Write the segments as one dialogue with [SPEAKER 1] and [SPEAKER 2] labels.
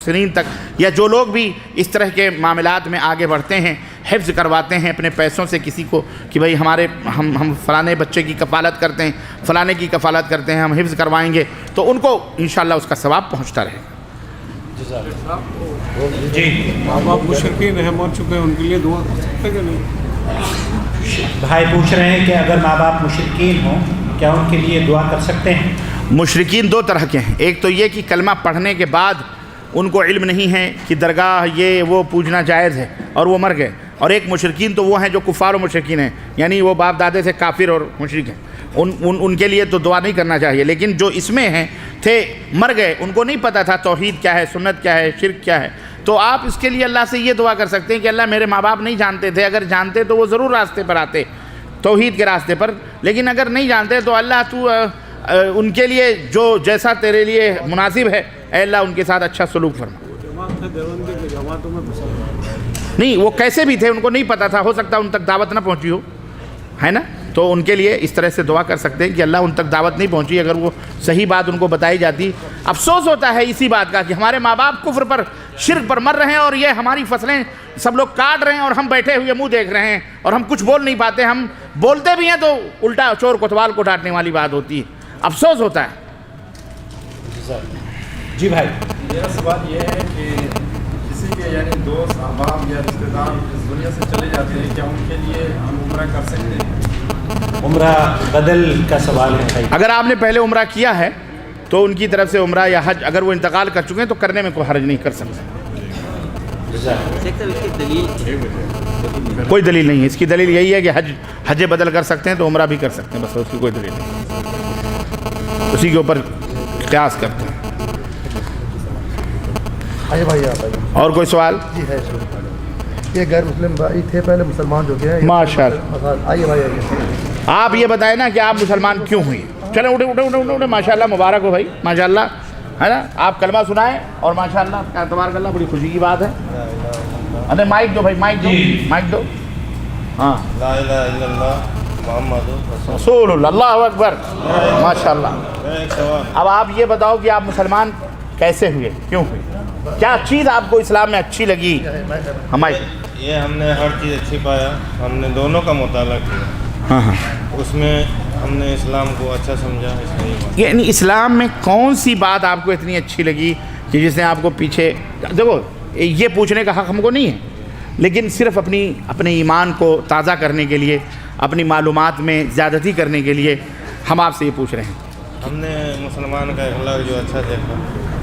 [SPEAKER 1] محسنین تک، یا جو لوگ بھی اس طرح کے معاملات میں آگے بڑھتے ہیں، حفظ کرواتے ہیں اپنے پیسوں سے کسی کو کہ بھئی ہم فلانے بچے کی کفالت کرتے ہیں، فلانے کی کفالت کرتے ہیں، ہم حفظ کروائیں گے، تو ان کو انشاءاللہ اس کا ثواب پہنچتا رہے گا۔
[SPEAKER 2] جی،
[SPEAKER 3] ماں باپ مشرکین ہیں، مر چکے ہیں، ان کے لیے دعا کر سکتے کہ نہیں؟
[SPEAKER 2] بھائی پوچھ رہے ہیں کہ اگر ماں باپ مشرکین ہوں کیا ان کے لیے دعا کر سکتے ہیں؟
[SPEAKER 1] مشرکین دو طرح کے ہیں، ایک تو یہ کہ کلمہ پڑھنے کے بعد ان کو علم نہیں ہے کہ درگاہ یہ وہ پوجنا جائز ہے اور وہ مر گئے، اور ایک مشرکین تو وہ ہیں جو کفار و مشرکین ہیں، یعنی وہ باپ دادے سے کافر اور مشرک ہیں، ان کے لیے تو دعا نہیں کرنا چاہیے۔ لیکن جو اس میں ہیں تھے، مر گئے، ان کو نہیں پتہ تھا توحید کیا ہے، سنت کیا ہے، شرک کیا ہے، تو آپ اس کے لیے اللہ سے یہ دعا کر سکتے ہیں کہ اللہ میرے ماں باپ نہیں جانتے تھے، اگر جانتے تو وہ ضرور راستے پر آتے، توحید کے راستے پر، لیکن اگر نہیں جانتے تو اللہ تو ان کے لیے جو جیسا تیرے لیے مناسب ہے، اے اللہ ان کے ساتھ اچھا سلوک فرما۔ نہیں، وہ کیسے بھی تھے، ان کو نہیں پتہ تھا، ہو سکتا ان تک دعوت نہ پہنچی ہو، ہے نا، تو ان کے لیے اس طرح سے دعا کر سکتے ہیں کہ اللہ ان تک دعوت نہیں پہنچی، اگر وہ صحیح بات ان کو بتائی جاتی۔ افسوس ہوتا ہے اسی بات کا کہ ہمارے ماں باپ کفر پر، شرک پر مر رہے ہیں، اور یہ ہماری فصلیں سب لوگ کاٹ رہے ہیں اور ہم بیٹھے ہوئے منہ دیکھ رہے ہیں اور ہم کچھ بول نہیں پاتے، ہم بولتے بھی ہیں تو الٹا چور کوتوال کو ڈانٹنے والی بات ہوتی ہے، افسوس ہوتا ہے۔
[SPEAKER 2] جی بھائی،
[SPEAKER 4] میرا سوال یہ ہے کہ کسی کے یعنی دوست احباب یا رشتہ دار اس دنیا سے چلے جاتے ہیں، کیا ان کے لیے ہم عمرہ کر سکتے ہیں؟
[SPEAKER 2] عمرہ بدل کا سوال ہے بھائی۔
[SPEAKER 1] اگر آپ نے پہلے عمرہ کیا ہے تو ان کی طرف سے عمرہ یا حج اگر وہ انتقال کر چکے ہیں تو کرنے میں کوئی حرج نہیں، کر سکتے۔ کوئی دلیل نہیں ہے، اس کی دلیل یہی ہے کہ حج بدل کر سکتے ہیں تو عمرہ بھی کر سکتے ہیں، بس اس کی کوئی دلیل نہیں، اسی کے اوپر قیاس کرتے ہیں۔
[SPEAKER 5] آئیے بھائی، آپ آئیے۔
[SPEAKER 1] اور کوئی سوال؟
[SPEAKER 5] جی ہے، یہ غیر مسلم بھائی تھے، پہلے مسلمان جو گئے ہیں۔
[SPEAKER 1] ماشاء اللہ۔
[SPEAKER 5] آئیے بھائی، آئیے۔
[SPEAKER 1] آپ یہ بتائیں نا کہ آپ مسلمان کیوں ہوئے؟ چلیں اٹھے اٹھے اٹھے اٹھے، ماشاء اللہ، مبارک ہو بھائی، ماشاء اللہ، ہے نا، آپ کلمہ سنائیں اور ماشاء اللہ تبارک اللہ، بڑی خوشی کی بات ہے۔ ارے مائک دو بھائی، مائک دو، مائک دو۔ ہاں،
[SPEAKER 4] لا الہ الا اللہ محمد
[SPEAKER 1] رسول اللہ، اللہ اکبر، ماشاء اللہ۔
[SPEAKER 4] ایک سوال،
[SPEAKER 1] اب آپ یہ بتاؤ کہ آپ مسلمان کیسے ہوئے، کیوں ہوئے، کیا چیز آپ کو اسلام میں اچھی لگی؟ ہمارے
[SPEAKER 4] یہ ہم نے ہر چیز اچھی پایا، ہم نے دونوں کا مطالعہ کیا،
[SPEAKER 1] ہاں ہاں،
[SPEAKER 4] اس میں ہم نے اسلام کو اچھا سمجھا، اس لیے
[SPEAKER 1] یعنی اسلام میں کون سی بات آپ کو اتنی اچھی لگی کہ جس نے آپ کو پیچھے، دیکھو یہ پوچھنے کا حق ہم کو نہیں ہے، لیکن صرف اپنے ایمان کو تازہ کرنے کے لیے، اپنی معلومات میں زیادتی کرنے کے لیے ہم آپ سے یہ پوچھ رہے ہیں۔
[SPEAKER 4] ہم نے مسلمان کا اخلاق جو اچھا دیکھا،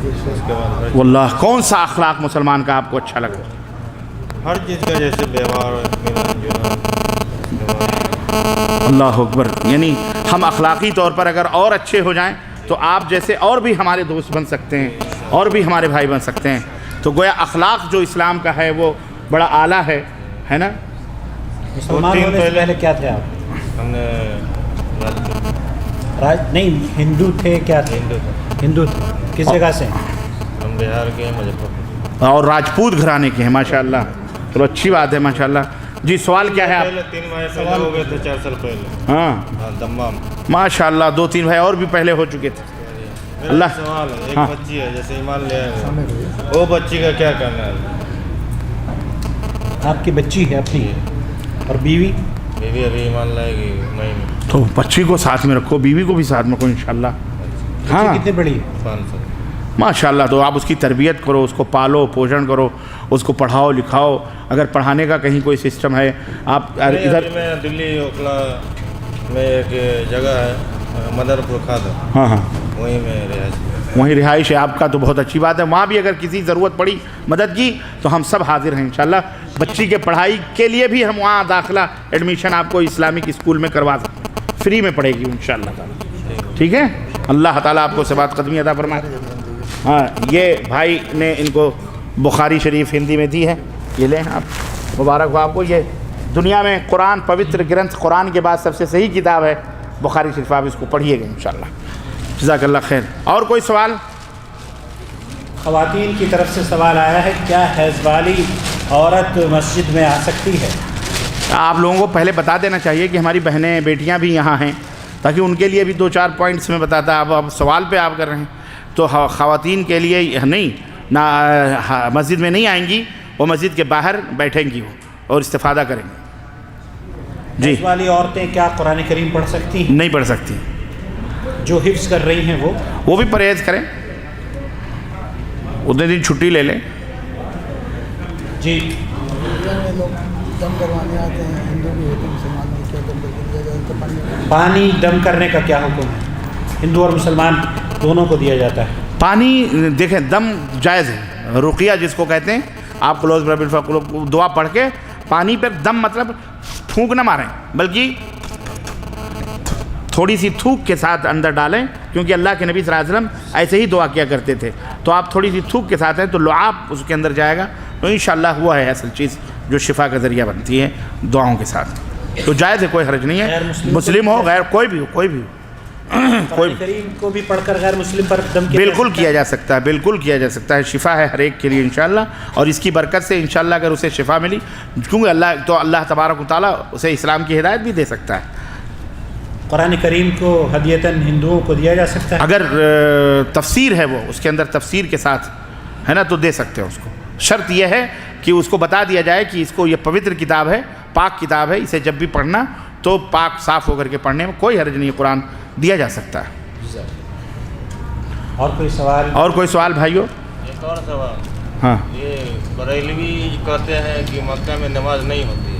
[SPEAKER 4] اس کے بعد
[SPEAKER 1] واللہ کون سا اخلاق مسلمان کا آپ کو اچھا لگا؟
[SPEAKER 4] ہر چیز کا، جیسے ویوہار، اطمینان،
[SPEAKER 1] اللہ اکبر، یعنی ہم اخلاقی طور پر اگر اور اچھے ہو جائیں تو آپ جیسے اور بھی ہمارے دوست بن سکتے ہیں، اور بھی ہمارے بھائی بن سکتے ہیں، تو گویا اخلاق جو اسلام کا ہے وہ بڑا اعلیٰ ہے نا۔
[SPEAKER 2] مسلمان ہونے سے پہلے کیا تھے آپ؟
[SPEAKER 4] ہم نے
[SPEAKER 2] نہیں، ہندو تھے، کیا تھے؟ ہندو تھے، کس جگہ سے؟
[SPEAKER 4] ہم بہار کے مظفر پور،
[SPEAKER 1] اور راجپوت گھرانے کے ہیں، ماشاء اللہ، چلو اچھی بات ہے، ماشاء اللہ۔ جی سوال کیا ہے آپ؟
[SPEAKER 4] پہلے 3 بھائی پہلے ہو گئے تھے، 4 سال پہلے،
[SPEAKER 1] ہاں
[SPEAKER 4] دمام۔
[SPEAKER 1] ماشاء اللہ، 2-3 بھائی اور بھی پہلے ہو چکے تھے۔
[SPEAKER 4] میرا
[SPEAKER 1] اللہ،
[SPEAKER 4] سوال ہے، ایک
[SPEAKER 1] ہاں،
[SPEAKER 4] بچی ہے، جیسے ایمان لے آئے، وہ بچی کا کیا کرنا ہے؟
[SPEAKER 2] آپ کی بچی ہے اپنی، اور بیوی؟
[SPEAKER 4] بیوی ابھی ایمان لائے گی مئی میں،
[SPEAKER 1] تو بچی کو ساتھ میں رکھو، بیوی کو بھی ساتھ میں رکھو انشاءاللہ۔ ہاں
[SPEAKER 2] بچی کتنی بڑی ہے؟
[SPEAKER 4] 5 سال۔
[SPEAKER 1] ماشاء اللہ، تو آپ اس کی تربیت کرو، اس کو پالو پوشن کرو، اس کو پڑھاؤ لکھاؤ، اگر پڑھانے کا کہیں کوئی سسٹم ہے آپ ادھر۔
[SPEAKER 4] ابھی میں دلی اوکھلا میں ایک جگہ ہے مدر پور کھادر،
[SPEAKER 1] ہاں ہاں،
[SPEAKER 4] وہیں میں رہائش،
[SPEAKER 1] وہیں رہائش ہے آپ کا، تو بہت اچھی بات ہے، وہاں بھی اگر کسی ضرورت پڑی مدد کی تو ہم سب حاضر ہیں انشاءاللہ۔ بچی کے پڑھائی کے لیے بھی ہم وہاں داخلہ ایڈمیشن آپ کو اسلامک اسکول میں کروا سکتے ہیں، فری میں پڑھے گی انشاءاللہ تعالیٰ، ٹھیک ہے؟ اللہ تعالیٰ آپ کو ثبات قدمی عطا فرمائے۔ ہاں، یہ بھائی نے ان کو بخاری شریف ہندی میں دی ہے، یہ لیں آپ، مبارک ہو آپ کو۔ یہ دنیا میں قرآن، پوتر گرنتھ قرآن کے بعد سب سے صحیح کتاب ہے بخاری شریف، آپ اس کو پڑھیے گا انشاءاللہ، جزاک اللہ خیر۔ اور کوئی سوال؟
[SPEAKER 2] خواتین کی طرف سے سوال آیا ہے، کیا حیض والی عورت مسجد میں آ سکتی ہے؟
[SPEAKER 1] آپ لوگوں کو پہلے بتا دینا چاہیے کہ ہماری بہنیں بیٹیاں بھی یہاں ہیں، تاکہ ان کے لیے بھی 2-4 پوائنٹس میں بتاتا۔ اب سوال پہ آپ کر رہے ہیں تو خواتین کے لیے نہیں، مسجد میں نہیں آئیں گی، وہ مسجد کے باہر بیٹھیں گی اور استفادہ کریں گی۔ جی،
[SPEAKER 2] حیض والی عورتیں کیا قرآن کریم پڑھ سکتی ہیں؟
[SPEAKER 1] نہیں پڑھ سکتی،
[SPEAKER 2] جو حفظ کر رہی ہیں
[SPEAKER 1] وہ بھی پرہیز کریں، اتنے دن چھٹی لے لیں۔
[SPEAKER 2] جی
[SPEAKER 5] لوگ دم کروانے آتے ہیں، ہندو بھی ہوتے ہیں، مسلمان بھی، کیا دم کر دیا جائے تو پانی
[SPEAKER 2] پانی دم کرنے کا کیا حکم ہے؟ ہندو اور مسلمان دونوں کو دیا جاتا ہے۔
[SPEAKER 1] پانی دیکھیں دم جائز ہے، رقیہ جس کو کہتے ہیں، آپ کلوز برب الفلق دعا پڑھ کے پانی پہ دم مطلب تھوک نہ ماریں، بلکہ تھوڑی سی تھوک کے ساتھ اندر ڈالیں، کیونکہ اللہ کے نبی صلی اللہ علیہ وسلم ایسے ہی دعا کیا کرتے تھے، تو آپ تھوڑی سی تھوک کے ساتھ ہیں تو لعاب اس کے اندر جائے گا، تو انشاءاللہ وہ ہے اصل چیز جو شفا کا ذریعہ بنتی ہے دعاؤں کے ساتھ، تو جائز ہے، کوئی حرج نہیں ہے،
[SPEAKER 2] غیر
[SPEAKER 1] مسلم ہو غیر کوئی بھی ہو،
[SPEAKER 2] قرآن کریم کو بھی پڑھ کر غیر مسلم پر دم
[SPEAKER 1] بالکل کیا جا سکتا ہے، بالکل کیا جا سکتا ہے، شفا ہے ہر ایک کے لیے انشاءاللہ، اور اس کی برکت سے انشاءاللہ اگر اسے شفا ملی، کیونکہ اللہ تبارک و تعالیٰ اسے اسلام کی ہدایت بھی دے سکتا ہے۔
[SPEAKER 2] قرآن کریم کو ہدیتاً ہندوؤں کو دیا جا سکتا ہے؟
[SPEAKER 1] اگر تفسیر ہے وہ اس کے اندر تفسیر کے ساتھ ہے نا تو دے سکتے ہیں اس کو، شرط یہ ہے کہ اس کو بتا دیا جائے کہ اس کو یہ پوتر کتاب ہے، پاک کتاب ہے، اسے جب بھی پڑھنا تو پاک صاف ہو کر کے پڑھنے میں کوئی حرج نہیں، قرآن دیا جا سکتا ہے۔
[SPEAKER 2] اور کوئی سوال؟
[SPEAKER 1] اور کوئی سوال بھائیو؟
[SPEAKER 6] ایک اور سوال،
[SPEAKER 1] ہاں،
[SPEAKER 6] یہ بریلوی کہتے ہیں کہ مکہ میں نماز نہیں ہوتی ہے،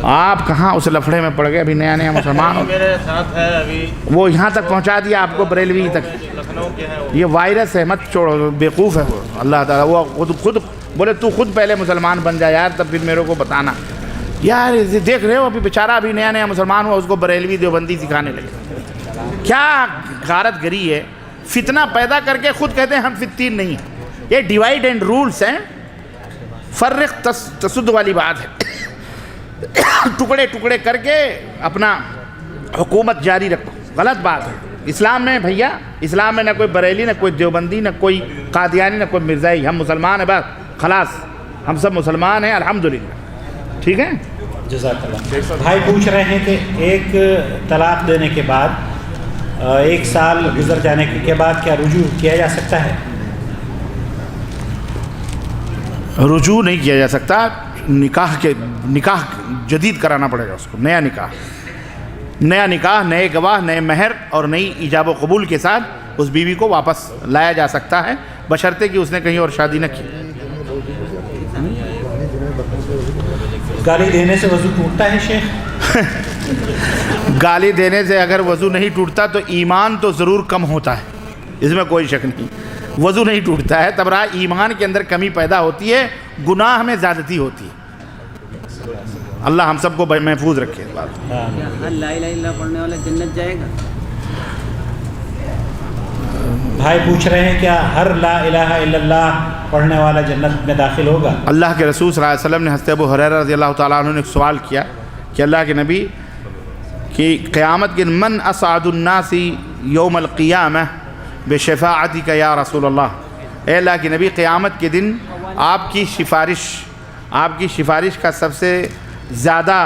[SPEAKER 1] آپ کہاں اس لفڑے میں پڑ گئے؟ ابھی نیا نیا مسلمان ہو،
[SPEAKER 6] میرے ساتھ ہے ابھی،
[SPEAKER 1] وہ یہاں تک پہنچا دیا آپ کو بریلوی تک،
[SPEAKER 6] لکھنؤ کے ہیں وہ۔
[SPEAKER 1] یہ وائرس ہے، مت چھوڑو، بیوقوف ہے وہ، اللہ تعالیٰ وہ خود بولے تو خود پہلے مسلمان بن جا یار، تب پھر میرے کو بتانا یار، دیکھ رہے ہو ابھی بیچارہ ابھی نیا نیا مسلمان ہوا، اس کو بریلوی دیوبندی سکھانے لگے، کیا غارت گری ہے، فتنہ پیدا کر کے خود کہتے ہیں ہم فتین نہیں ہیں، یہ ڈیوائڈ اینڈ رولز ہیں، فرق تسد والی بات ہے، ٹکڑے ٹکڑے کر کے اپنا حکومت جاری رکھو، غلط بات ہے۔ اسلام میں بھیا، اسلام میں نہ کوئی بریلی، نہ کوئی دیوبندی، نہ کوئی قادیانی، نہ کوئی مرزائی، ہم مسلمان ہیں، بس خلاص، ہم سب مسلمان ہیں الحمدللہ، ٹھیک ہے؟
[SPEAKER 2] جزاک اللہ۔ بھائی پوچھ رہے ہیں کہ ایک طلاق دینے کے بعد 1 سال گزر جانے کے بعد کیا رجوع کیا جا سکتا ہے؟
[SPEAKER 1] رجوع نہیں کیا جا سکتا، نکاح جدید کرانا پڑے گا اس کو، نیا نکاح، نئے گواہ، نئے مہر اور نئی ایجاب و قبول کے ساتھ اس بیوی کو واپس لایا جا سکتا ہے، بشرطے کہ اس نے کہیں اور شادی نہ کی۔
[SPEAKER 2] گالی دینے سے وضو ٹوٹتا ہے شیخ؟
[SPEAKER 1] گالی دینے سے اگر وضو نہیں ٹوٹتا تو ایمان تو ضرور کم ہوتا ہے، اس میں کوئی شک نہیں، وضو نہیں ٹوٹتا ہے، تب رہا ایمان کے اندر کمی پیدا ہوتی ہے، گناہ میں زیادتی ہوتی ہے۔ اللہ ہم سب کو محفوظ رکھے اس بات۔
[SPEAKER 7] ہر لا الہ الا اللہ پڑھنے والا جنت جائے گا؟
[SPEAKER 2] بھائی پوچھ رہے ہیں کیا ہر لا الہ الا اللہ پڑھنے والا جنت میں داخل ہوگا؟
[SPEAKER 1] اللہ کے رسول صلی اللہ علیہ وسلم نے حضرت ابو ہریرہ رضی اللہ تعالیٰ عنہ نے ایک سوال کیا کہ اللہ کے نبی کہ قیامت کے من اسعد الناس یوم القیامہ بشفاعتک یا رسول اللہ، اے اللہ کے نبی قیامت کے دن آپ کی سفارش کا سب سے زیادہ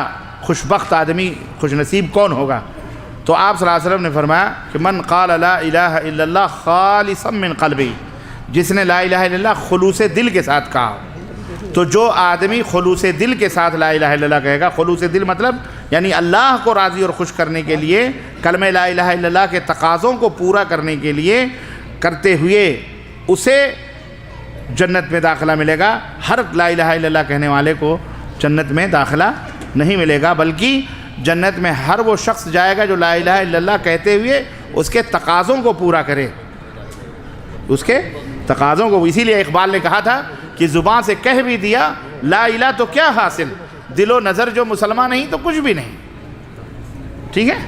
[SPEAKER 1] خوشبخت آدمی، خوش نصیب کون ہوگا؟ تو آپ صلی اللہ علیہ وسلم نے فرمایا کہ من قال لا الہ الا اللہ خالصا من قلبی، جس نے لا الہ الا اللہ خلوص دل کے ساتھ کہا، تو جو آدمی خلوص دل کے ساتھ لا الہ الا اللہ کہے گا، خلوص دل مطلب یعنی اللہ کو راضی اور خوش کرنے کے لیے، کلمہ لا الہ الا اللہ کے تقاضوں کو پورا کرنے کے لیے کرتے ہوئے اسے جنت میں داخلہ ملے گا۔ ہر لا الہ الا اللہ کہنے والے کو جنت میں داخلہ نہیں ملے گا، بلکہ جنت میں ہر وہ شخص جائے گا جو لا الہ الا اللہ کہتے ہوئے اس کے تقاضوں کو پورا کرے، اس کے تقاضوں کو۔ اسی لیے اقبال نے کہا تھا کہ زبان سے کہہ بھی دیا لا الہ تو کیا حاصل، دل و نظر جو مسلمان نہیں تو کچھ بھی نہیں، ٹھیک ہے؟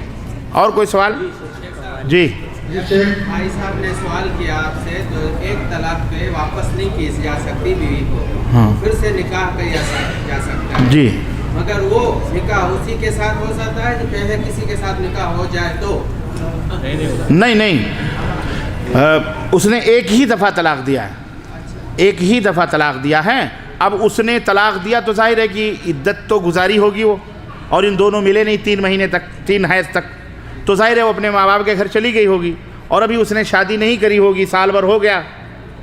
[SPEAKER 1] اور کوئی سوال؟ جی
[SPEAKER 7] بھائی صاحب نے سوال کیا آپ سے، جو ایک طلاق پہ واپس نہیں کی جا سکتی بیوی کو، پھر سے نکاح کیا جا سکتا ہے،
[SPEAKER 1] جی،
[SPEAKER 7] مگر وہ نکاح اسی کے ساتھ ہو سکتا ہے جو پہلے کسی کے ساتھ نکاح ہو جائے تو؟
[SPEAKER 1] نہیں، اس نے ایک ہی دفعہ طلاق دیا ہے، ایک ہی دفعہ طلاق دیا ہے، اب اس نے طلاق دیا تو ظاہر ہے کہ عدت تو گزاری ہوگی وہ، اور ان دونوں ملے نہیں 3 مہینے تک، 3 حیض تک، تو ظاہر ہے وہ اپنے ماں باپ کے گھر چلی گئی ہوگی، اور ابھی اس نے شادی نہیں کری ہوگی، سال بھر ہو گیا،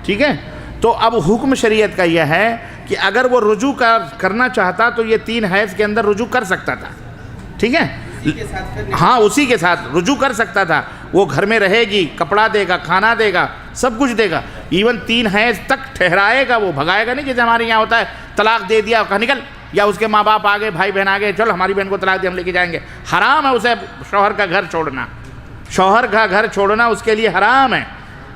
[SPEAKER 1] ٹھیک ہے؟ تو اب حکم شریعت کا یہ ہے کہ اگر وہ رجوع کرنا چاہتا تو یہ 3 حیض کے اندر رجوع کر سکتا تھا، ٹھیک ہے، ہاں اسی کے ساتھ رجوع کر سکتا تھا. وہ گھر میں رہے گی، کپڑا دے گا، کھانا دے گا، سب کچھ دے گا، ایون 3 حیض تک ٹھہرائے گا، وہ بھگائے گا نہیں جیسے ہمارے یہاں ہوتا ہے طلاق دے دیا کہا نکل، یا اس کے ماں باپ آگے، بھائی بہن آگے، چل ہماری بہن کو طلاق دے ہم لے کے جائیں گے. حرام ہے اسے شوہر کا گھر چھوڑنا، شوہر کا گھر چھوڑنا اس کے لیے حرام ہے.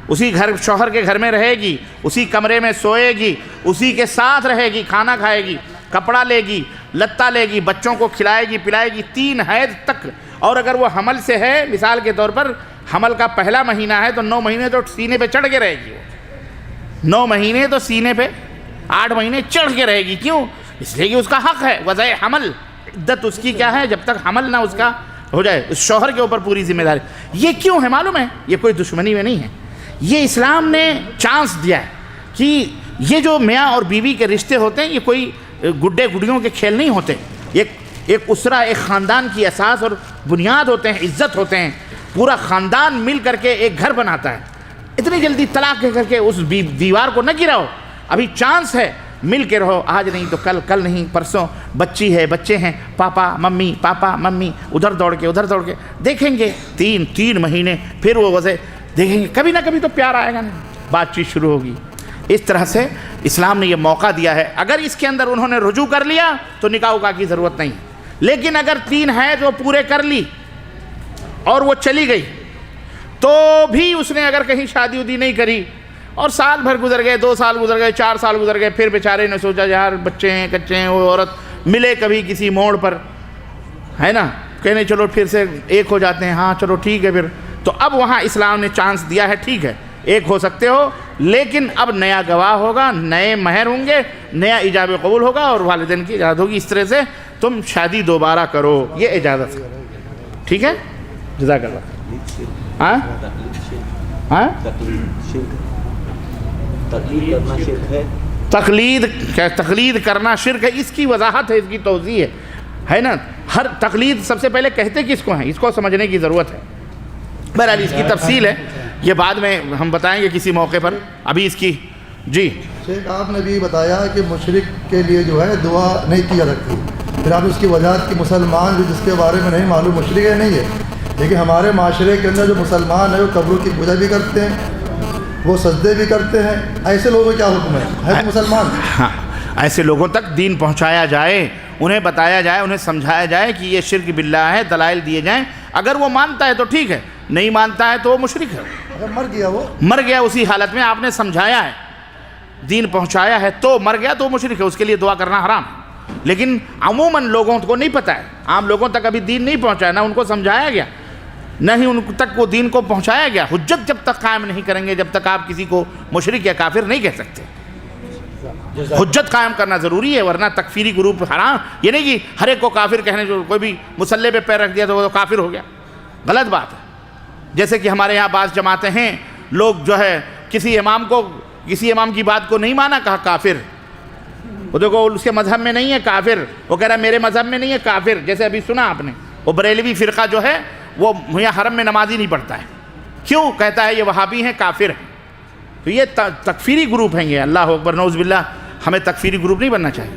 [SPEAKER 1] اسی شوہر کے گھر میں رہے گی، اسی کمرے میں سوئے گی، اسی کے ساتھ رہے گی، کھانا کھائے گی، کپڑا لے گی، لتا لے گی، بچوں کو کھلائے گی پلائے گی 3 حیض تک. اور اگر وہ حمل سے ہے، مثال کے طور پر حمل کا پہلا مہینہ ہے تو 9 مہینے تو سینے پہ چڑھ کے رہے گی، وہ 9 مہینے تو سینے پہ، 8 مہینے چڑھ کے رہے گی. کیوں؟ اس لیے کہ اس کا حق ہے، وضع حمل، عدت اس کی کیا ہے جب تک حمل نہ اس کا ہو جائے، اس شوہر کے اوپر پوری ذمہ داری. یہ کیوں ہے معلوم ہے؟ یہ کوئی دشمنی میں نہیں ہے، یہ اسلام نے چانس دیا ہے کہ یہ جو میاں اور بیوی کے رشتے ہوتے ہیں یہ کوئی گڈے گڈیوں کے کھیل نہیں ہوتے. ایک اسرہ، ایک خاندان کی اساس اور بنیاد ہوتے ہیں، عزت ہوتے ہیں. پورا خاندان مل کر کے ایک گھر بناتا ہے. اتنی جلدی طلاق کہہ کر کے اس دیوار کو نہ گراؤ، ابھی چانس ہے، مل کے رہو، آج نہیں تو کل، کل نہیں پرسوں، بچی ہے، بچے ہیں، پاپا ممی پاپا ممی، ادھر دوڑ کے دیکھیں گے 3 مہینے، پھر وہ وضع دیکھیں گے، کبھی نہ کبھی تو پیار آئے گا نا، بات چیت شروع ہوگی. اس طرح سے اسلام نے یہ موقع دیا ہے. اگر اس کے اندر انہوں نے رجوع کر لیا تو نکاح کی ضرورت نہیں، لیکن اگر 3 حیض وہ پورے کر لی اور وہ چلی گئی تو بھی اس نے اگر کہیں شادی ودی نہیں کری اور سال بھر گزر گئے، 2 سال گزر گئے، 4 سال گزر گئے، پھر بیچارے نے سوچا یار بچے ہیں، کچے ہیں، وہ عورت ملے کبھی کسی موڑ پر، ہے نا، کہنے چلو پھر سے ایک ہو جاتے ہیں، ہاں چلو ٹھیک ہے پھر. تو اب وہاں اسلام نے چانس دیا ہے، ٹھیک ہے ایک ہو سکتے ہو، لیکن اب نیا گواہ ہوگا، نئے مہر ہوں گے، نیا ایجاب قبول ہوگا اور والدین کی اجازت ہوگی. اس طرح سے تم شادی دوبارہ کرو، یہ اجازت ہے. ٹھیک ہے، جزاک اللہ. ہاں ہاں تقلید کرنا شرک ہے. اس کی وضاحت ہے، اس کی توضیح ہے نا. ہر تقلید سب سے پہلے کہتے کس کو ہیں، اس کو سمجھنے کی ضرورت ہے. بہرحال اس کی تفصیل ہے، یہ بعد میں ہم بتائیں گے کسی موقع پر. ابھی اس کی جی
[SPEAKER 8] شیخ آپ نے بھی بتایا کہ مشرک کے لیے جو ہے دعا نہیں کی جا سکتی. پھر آپ اس کی وجہ کی مسلمان جو جس کے بارے میں نہیں معلوم مشرک ہے نہیں ہے، لیکن ہمارے معاشرے کے اندر جو مسلمان ہیں وہ قبروں کی پوجا بھی کرتے ہیں، وہ سجدے بھی کرتے ہیں. ایسے لوگوں کا کیا حکم ہے تو مسلمان؟
[SPEAKER 1] ہاں، ایسے لوگوں تک دین پہنچایا جائے، انہیں بتایا جائے، انہیں سمجھایا جائے کہ یہ شرک باللہ ہے، دلائل دیے جائیں. اگر وہ مانتا ہے تو ٹھیک ہے، نہیں مانتا ہے تو وہ مشرک ہے.
[SPEAKER 8] اگر مر گیا
[SPEAKER 1] اسی حالت میں آپ نے سمجھایا ہے، دین پہنچایا ہے تو مر گیا تو وہ مشرک ہے، اس کے لیے دعا کرنا حرام ہے. لیکن عموماً لوگوں کو نہیں پتہ ہے، عام لوگوں تک ابھی دین نہیں پہنچا ہے، نہ ان کو سمجھایا گیا، نہ ہی ان تک وہ دین کو پہنچایا گیا. حجت جب تک قائم نہیں کریں گے، جب تک آپ کسی کو مشرک یا کافر نہیں کہہ سکتے. حجت قائم کرنا ضروری ہے، ورنہ تکفیری گروپ حرام. یہ نہیں کہ ہر ایک کو کافر کہنے، جو کوئی بھی مسلح پہ پیر رکھ دیا تو وہ کافر ہو گیا، غلط بات ہے. جیسے کہ ہمارے یہاں بعض جماعتیں ہیں، لوگ جو ہے کسی امام کی بات کو نہیں مانا، کہا کافر. وہ دیکھو اس کے مذہب میں نہیں ہے کافر، وہ کہہ رہا میرے مذہب میں نہیں ہے کافر. جیسے ابھی سنا آپ نے، وہ بریلوی فرقہ جو ہے وہ یہاں حرم میں نماز ہی نہیں پڑھتا ہے. کیوں؟ کہتا ہے یہ وہابی ہیں، کافر ہیں. تو یہ تکفیری گروپ ہیں یہ. اللہ اکبر، نعوذ باللہ. ہمیں تکفیری گروپ نہیں بننا چاہیے.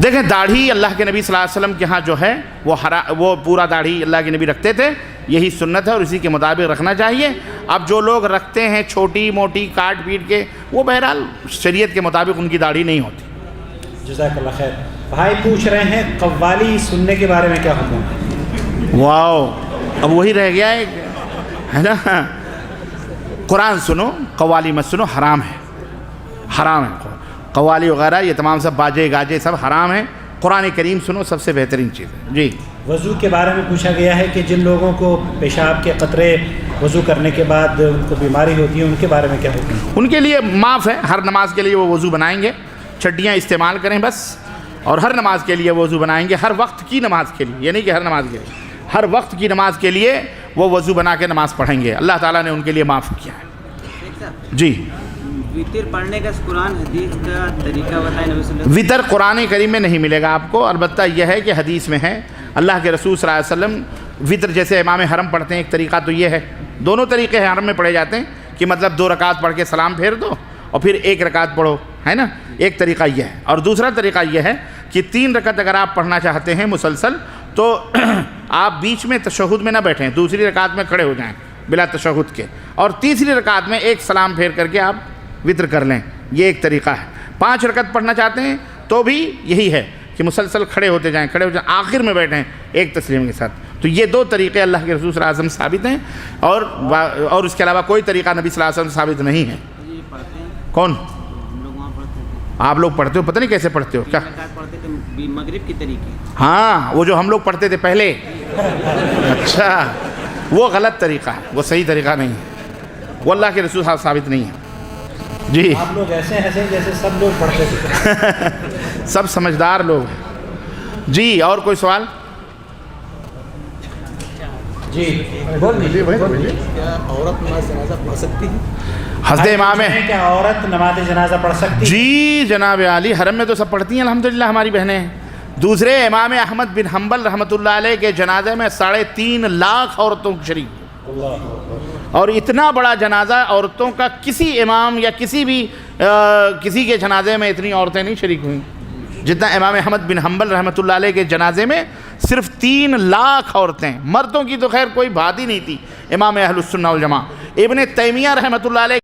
[SPEAKER 1] دیکھیں داڑھی اللہ کے نبی صلی اللہ علیہ وسلم کے ہاں جو ہے وہ پورا داڑھی اللہ کے نبی رکھتے تھے، یہی سنت ہے اور اسی کے مطابق رکھنا چاہیے. اب جو لوگ رکھتے ہیں چھوٹی موٹی کاٹ پیٹ کے، وہ بہرحال شریعت کے مطابق ان کی داڑھی نہیں ہوتی.
[SPEAKER 2] جزاک اللہ خیر. بھائی پوچھ رہے ہیں قوالی سننے کے بارے میں کیا حکم ہے؟
[SPEAKER 1] واو، اب وہی رہ گیا ہے نا. قرآن سنو، قوالی مت سنو، حرام ہے، حرام ہے. قوالی وغیرہ یہ تمام سب باجے گاجے سب حرام ہیں. قرآن کریم سنو، سب سے بہترین چیز ہے. جی
[SPEAKER 2] وضو کے بارے میں پوچھا گیا ہے کہ جن لوگوں کو پیشاب کے قطرے وضو کرنے کے بعد ان کو بیماری ہوتی ہے، ان کے بارے میں کیا حکم ہے؟
[SPEAKER 1] ان کے لیے معاف ہے. ہر نماز کے لیے وہ وضو بنائیں گے، چڈیاں استعمال کریں بس، اور ہر نماز کے لیے وضو بنائیں گے. ہر وقت کی نماز کے لیے، یہ نہیں کہ ہر نماز کے لیے، ہر وقت کی نماز کے لیے وہ وضو بنا کے نماز پڑھیں گے. اللہ تعالیٰ نے ان کے لیے معاف کیا ہے. جی
[SPEAKER 9] وطر پڑھنے کا قرآن حدیث کا طریقہ بتائیں نبی صلی اللہ علیہ وسلم.
[SPEAKER 1] وطر قرآن کریم میں نہیں ملے گا آپ کو، البتہ یہ ہے کہ حدیث میں ہے. اللہ کے رسول صلی اللہ علیہ وسلم وطر جیسے امام حرم پڑھتے ہیں، ایک طریقہ تو یہ ہے. دونوں طریقے حرم میں پڑھے جاتے ہیں کہ مطلب 2 رکعت پڑھ کے سلام پھیر دو اور پھر 1 رکعت پڑھو، ہے نا، ایک طریقہ یہ ہے۔ اور دوسرا طریقہ یہ ہے کہ 3 رکعت اگر آپ پڑھنا چاہتے ہیں مسلسل تو آپ بیچ میں تشہد میں نہ بیٹھیں، دوسری رکعت میں کھڑے ہو جائیں بلا تشہد کے، اور تیسری رکعت میں 1 سلام پھیر کر کے آپ وطر کر لیں، یہ ایک طریقہ ہے۔ 5 رکعت پڑھنا چاہتے ہیں تو بھی یہی ہے کہ مسلسل کھڑے ہوتے جائیں، آخر میں بیٹھیں 1 تسلیم کے ساتھ۔ تو یہ 2 طریقے اللہ کے رسول صلی اللہ علیہ وسلم ثابت ہیں، اور اس کے علاوہ کوئی طریقہ نبی صلی اللہ علیہ وسلم ثابت نہیں ہے۔ کون؟
[SPEAKER 9] ہم لوگ وہاں پڑھتے تھے،
[SPEAKER 1] آپ لوگ پڑھتے ہو؟ پتہ نہیں کیسے پڑھتے ہو کیا؟
[SPEAKER 9] پڑھتے تھے مغرب کی طریقے۔
[SPEAKER 1] ہاں، وہ جو ہم لوگ پڑھتے تھے پہلے، اچھا، وہ غلط طریقہ ہے، وہ صحیح طریقہ نہیں ہے، وہ اللہ کے رسول صاحب ثابت نہیں ہے۔ جی
[SPEAKER 2] آپ لوگ ایسے ہیں جیسے سب لوگ پڑھتے تھے،
[SPEAKER 1] سب سمجھدار لوگ ہیں۔ جی اور کوئی سوال؟
[SPEAKER 2] جی
[SPEAKER 5] کیا عورت نماز جنازہ پڑھ سکتی ہے؟
[SPEAKER 1] حضرت امام ہے
[SPEAKER 2] کیا عورت نماز جنازہ پڑھ سکتی ہے؟
[SPEAKER 1] جی جناب علی، حرم میں تو سب پڑھتی ہیں الحمدللہ ہماری بہنیں ہیں۔ دوسرے امام احمد بن حنبل رحمۃ اللہ علیہ کے جنازے میں 3.5 لاکھ عورتوں کی شریک، اور اتنا بڑا جنازہ عورتوں کا کسی امام یا کسی کے جنازے میں اتنی عورتیں نہیں شریک ہوئیں جتنا امام احمد بن حنبل رحمۃ اللہ علیہ کے جنازے میں صرف 3 لاکھ عورتیں، مردوں کی تو خیر کوئی بات ہی نہیں تھی۔ امام اہل السنہ والجماعہ ابن تیمیہ رحمۃ اللہ علیہ